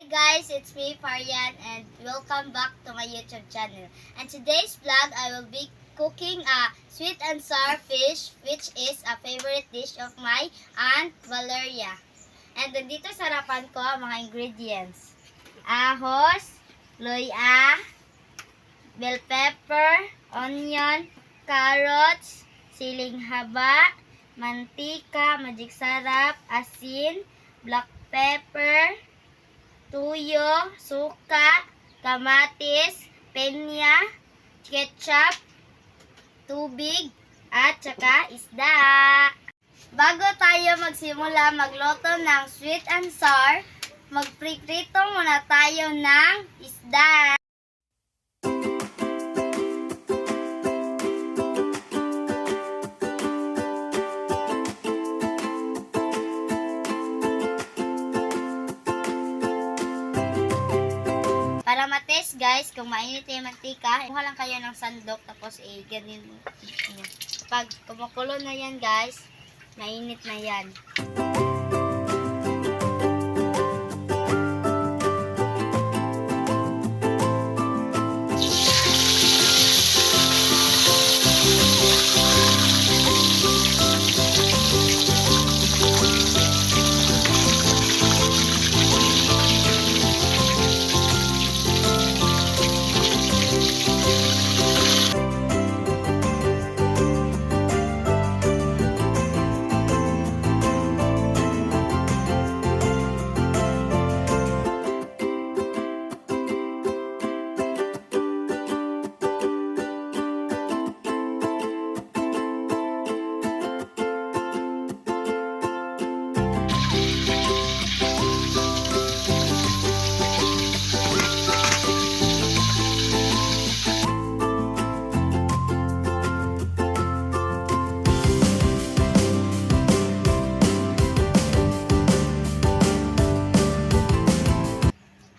Guys, it's me, Farian, and welcome back to my YouTube channel. And today's vlog, I will be cooking a sweet and sour fish, which is a favorite dish of my Aunt Valeria. And dito sa harapan ko ang mga ingredients. Ahos, luya, bell pepper, onion, carrots, siling haba, mantika, magic sarap, asin, black pepper, tuyo, suka, kamatis, penya, ketchup, tubig, at saka isda. Bago tayo magsimula magluto ng sweet and sour, magpriprito muna tayo ng isda. Para matest guys, kung mainit yung mantika, kuha lang kayo ng sandok tapos ganin. Pag kumukulo na yan guys, mainit na yan.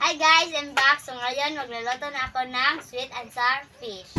Hi guys, I'm back. So ngayon, magluluto na ako ng sweet and sour fish.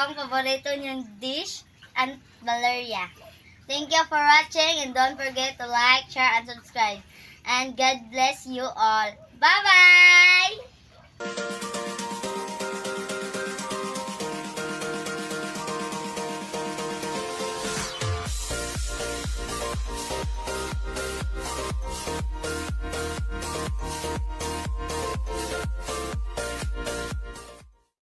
yung paborito niyong dish, Aunt Valeria. Thank you for watching and don't forget to like, share, and subscribe. And God bless you all. Bye-bye!